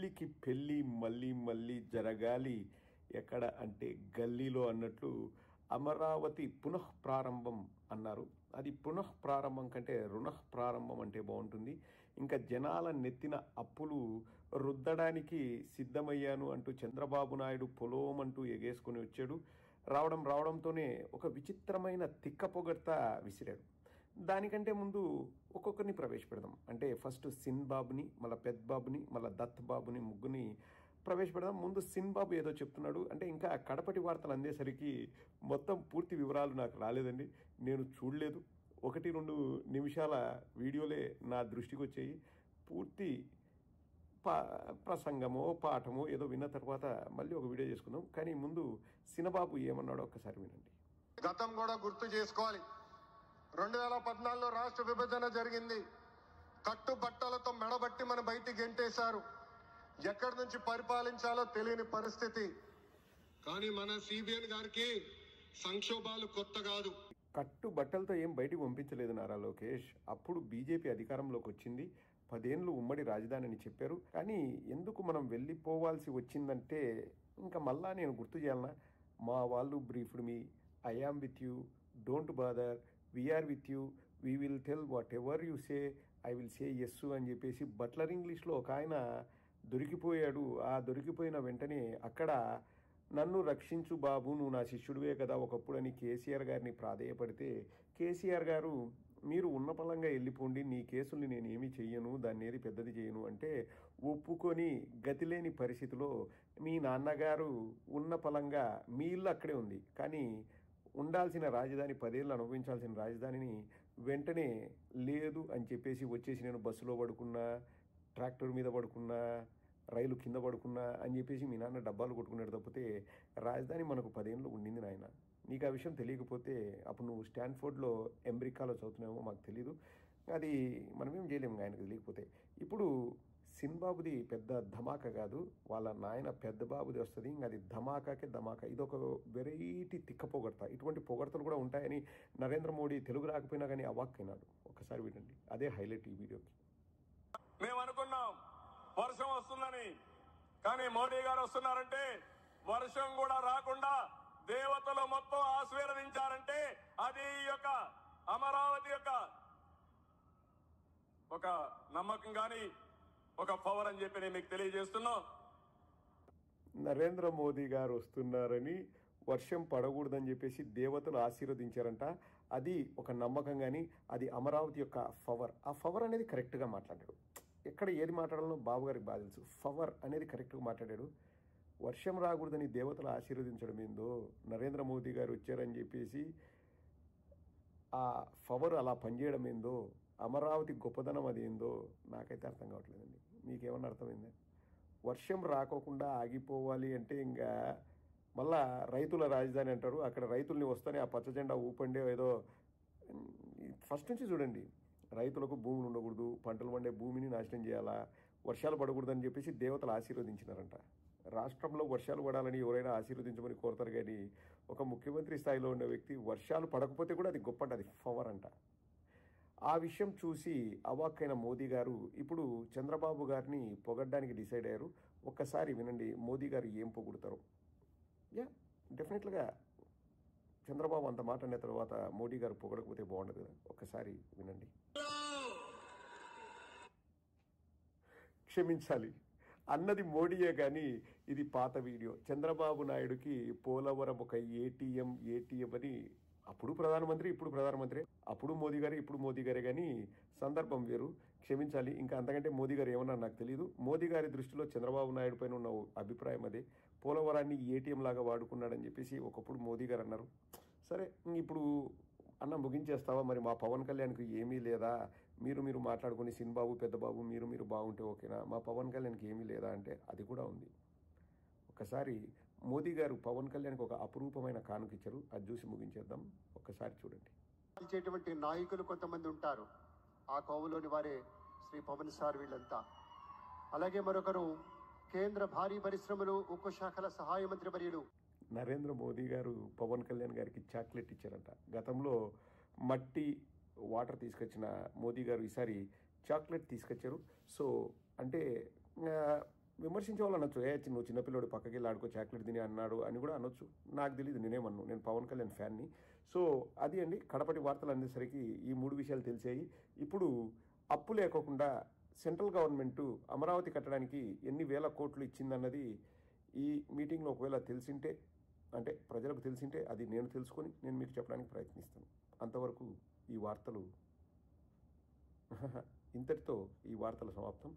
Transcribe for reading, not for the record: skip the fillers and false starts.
పిల్లికి పెళ్ళి మళ్ళీ మళ్ళీ జరగాలి ఎక్కడ అంటే గల్లీలో అన్నట్లు అమరావతి పునఃప్రారంభం అన్నారు. అది పునఃప్రారంభం కంటే రుణఃప్రారంభం అంటే బాగుంటుంది. ఇంకా జనాల నెత్తిన అప్పులు రుద్దడానికి సిద్ధమయ్యాను అంటూ చంద్రబాబు నాయుడు పొలోమంటూ ఎగేసుకొని వచ్చాడు. రావడంతోనే ఒక విచిత్రమైన తిక్క పొగడ్త విసిరాడు. దానికంటే ముందు ఒక్కొక్కరిని ప్రవేశపెడదాం. అంటే ఫస్ట్ సిన్ బాబుని, మళ్ళీ పెద్ద బాబుని, మళ్ళీ దత్ బాబుని, ముగ్గురిని ప్రవేశపెడదాం. ముందు సిన్ బాబు ఏదో చెప్తున్నాడు. అంటే ఇంకా కడపటి వార్తలు అందేసరికి మొత్తం పూర్తి వివరాలు నాకు రాలేదండి, నేను చూడలేదు. 1-2 నిమిషాల వీడియోలే నా దృష్టికి వచ్చాయి. పూర్తి ప్రసంగమో పాఠమో ఏదో విన్న తర్వాత మళ్ళీ ఒక వీడియో చేసుకుందాం. కానీ ముందు సినబాబు ఏమన్నాడో ఒక్కసారి వినండి. గతం కూడా గుర్తు చేసుకోవాలి. 2014లో రాష్ట్ర విభజన జరిగింది. కట్టుబట్టలతో మెడబట్టి మన బయటికి గెంటేశారు. ఎక్కడి నుంచి పరిపాలించాలో తెలియని పరిస్థితి. కానీ మన సిబిఎన్ గారికి సంక్షోభాలు కొత్త కాదు. కట్టుబట్టలతో ఏం బయటికి పంపించలేదు నారా లోకేష్. అప్పుడు బీజేపీ అధికారంలోకి వచ్చింది. 10 ఏళ్ళు ఉమ్మడి రాజధాని అని చెప్పారు. కానీ ఎందుకు మనం వెళ్ళిపోవాల్సి వచ్చిందంటే ఇంకా మళ్ళా నేను గుర్తు చేయాలన్నా, మా వాళ్ళు briefed me, I am with you, don't bother, we're with you, we will tell whatever you say, I will say yes అని చెప్పేసి బట్లర్ ఇంగ్లీష్లో ఒక ఆయన దొరికిపోయాడు. ఆ దొరికిపోయిన వెంటనే అక్కడ నన్ను రక్షించు బాబు, నువ్వు నా శిష్యుడివే కదా ఒకప్పుడు అని కేసీఆర్ గారిని ప్రాధేయపడితే కేసీఆర్ గారు మీరు ఉన్న పలంగా వెళ్ళిపోండి, నీ కేసుల్ని నేను ఏమీ చెయ్యను, దాన్ని ఏది పెద్దది చేయను అంటే ఒప్పుకొని గతిలేని పరిస్థితిలో మీ నాన్నగారు ఉన్న పలంగా మీ ఇల్లు అక్కడే ఉంది. కానీ ఉండాల్సిన రాజధాని 10 ఏళ్ళు అనుభవించాల్సిన రాజధానిని వెంటనే లేదు అని చెప్పేసి వచ్చేసి నేను బస్సులో పడుకున్నా, ట్రాక్టర్ మీద పడుకున్నా, రైలు కింద పడుకున్నా అని చెప్పేసి మీ నాన్న డబ్బాలు కొట్టుకున్నాడు. తప్పితే రాజధాని మనకు 10 ఏళ్ళు ఉండింది నాయన. నీకు ఆ విషయం తెలియకపోతే అప్పుడు నువ్వు స్టాన్ఫోర్డ్లో అమెరికాలో చదువుతున్నామో మాకు తెలీదు. అది మనమేం చేయలేము ఆయనకు తెలియకపోతే. ఇప్పుడు సిన్బాబుది పెద్ద ధమాకా కాదు, వాళ్ళ నాయన పెద్ద బాబుది వస్తుంది. ఇంకా అది ధమాకాకే ధమాకా. ఇది ఒక వెరైటీ తిక్క పొగడత. ఇటువంటి పొగడతలు కూడా ఉంటాయని నరేంద్ర మోడీ తెలుగు రాకపోయినా కానీ అవాక్కైనాడు. ఒకసారి వినండి, అదే హైలైట్ ఈ వీడియోకి. మేము అనుకున్నాం వర్షం వస్తుందని, కానీ మోడీ గారు వస్తున్నారంటే వర్షం కూడా రాకుండా దేవతలు మొత్తం ఆశీర్వదించారంటే అది ఈ యొక్క అమరావతి యొక్క ఒక నమ్మకం కానీ ఒక పవర్ అని చెప్పి నేను మీకు తెలియజేస్తున్నాం. నరేంద్ర మోదీ గారు వస్తున్నారని వర్షం పడకూడదని చెప్పేసి దేవతలు ఆశీర్వదించారంట. అది ఒక నమ్మకం కానీ అది అమరావతి యొక్క పవర్. ఆ పవర్ అనేది కరెక్ట్గా మాట్లాడాడు. ఎక్కడ ఏది మాట్లాడాలో బాబు గారికి బాగా తెలుసు. పవర్ అనేది కరెక్ట్గా మాట్లాడాడు. వర్షం రాకూడదని దేవతలు ఆశీర్వదించడం ఏందో, నరేంద్ర మోదీ గారు వచ్చారని చెప్పేసి ఆ పవర్ అలా పనిచేయడం ఏందో, అమరావతి గొప్పదనం అది ఏందో నాకైతే అర్థం కావట్లేదండి. మీకేమన్నా అర్థమైందా? వర్షం రాకోకుండా ఆగిపోవాలి అంటే ఇంకా మళ్ళా రైతుల రాజధాని అంటారు. అక్కడ రైతుల్ని వస్తానే ఆ పచ్చ జెండా ఊపండే ఏదో. ఫస్ట్ నుంచి చూడండి, రైతులకు భూములు ఉండకూడదు, పంటలు పండే భూమిని నాశనం చేయాలా, వర్షాలు పడకూడదని చెప్పేసి దేవతలు ఆశీర్వదించినారంట. రాష్ట్రంలో వర్షాలు పడాలని ఎవరైనా ఆశీర్వదించమని కోరతారు. కానీ ఒక ముఖ్యమంత్రి స్థాయిలో ఉన్న వ్యక్తి వర్షాలు పడకపోతే కూడా అది గొప్ప అంట, అది పవర్ అంట. ఆ విషయం చూసి అవాక్కైన మోదీ గారు ఇప్పుడు చంద్రబాబు గారిని పొగడ్డానికి డిసైడ్ అయ్యారు. ఒక్కసారి వినండి మోదీ గారు ఏం పొగుడతారు. డెఫినెట్గా చంద్రబాబు అంత మాట అన్న తర్వాత మోడీ గారు పొగడకపోతే బాగుండదు కదా. ఒక్కసారి వినండి. క్షమించాలి అన్నది మోడీయే కానీ ఇది పాత వీడియో. చంద్రబాబు నాయుడుకి పోలవరం ఒక ఏటీఎం అని అప్పుడు ప్రధానమంత్రి ఇప్పుడు ప్రధానమంత్రి, అప్పుడు మోదీ గారే ఇప్పుడు మోదీ గారే, కానీ సందర్భం వేరు. క్షమించాలి. ఇంకా అంతకంటే మోదీ గారు ఏమన్నా నాకు తెలియదు. మోదీ గారి దృష్టిలో చంద్రబాబు నాయుడు పైన ఉన్న అభిప్రాయం అదే. పోలవరాన్ని ఏటీఎం లాగా వాడుకున్నాడని చెప్పేసి ఒకప్పుడు మోదీ గారు అన్నారు. సరే ఇప్పుడు అన్న ముగించేస్తావా, మరి మా పవన్ కళ్యాణ్కి ఏమీ లేదా, మీరు మాట్లాడుకుని సిన్బాబు పెద్దబాబు మీరు బాగుంటే ఓకేనా, మా పవన్ కళ్యాణ్కి ఏమీ లేదా అంటే అది కూడా ఉంది. ఒకసారి మోదీ గారు పవన్ కళ్యాణ్కి ఒక అపురూపమైన కానుక ఇచ్చారు, అది చూసి ముగించేద్దాం. ఒక్కసారి చూడండి. ఇచ్చేటువంటి నాయకులు కొంతమంది ఉంటారు, ఆ కోవలోని వారే శ్రీ పవన్ సార్ వీళ్ళంతా. అలాగే మరొకరు కేంద్ర భారీ పరిశ్రమలు ఉక్కు శాఖల సహాయ మంత్రి వర్యులు నరేంద్ర మోదీ గారు పవన్ కళ్యాణ్ గారికి చాక్లెట్ ఇచ్చారంట. గతంలో మట్టి వాటర్ తీసుకొచ్చిన మోదీ గారు ఈసారి చాక్లెట్ తీసుకొచ్చారు. సో అంటే విమర్శించే వాళ్ళు అనొచ్చు, నువ్వు చిన్నపిల్లడు పక్కకి వెళ్ళి ఆడుకో చాక్లెట్ తిని అన్నాడు అని కూడా అనొచ్చు. నాకు తెలియదు, నేనేమన్ను, నేను పవన్ కళ్యాణ్ ఫ్యాన్ని. సో అది అండి కడపటి వార్తలు అందేసరికి ఈ 3 విషయాలు తెలిసాయి. ఇప్పుడు అప్పు లేకోకుండా సెంట్రల్ గవర్నమెంట్ అమరావతి కట్టడానికి ఎన్ని వేల కోట్లు ఇచ్చిందన్నది ఈ మీటింగ్లో ఒకవేళ తెలిసింటే, అంటే ప్రజలకు తెలిసింటే అది నేను తెలుసుకొని నేను మీకు చెప్పడానికి ప్రయత్నిస్తాను. అంతవరకు ఈ వార్తలు ఇంతటితో ఈ వార్తల సమాప్తం.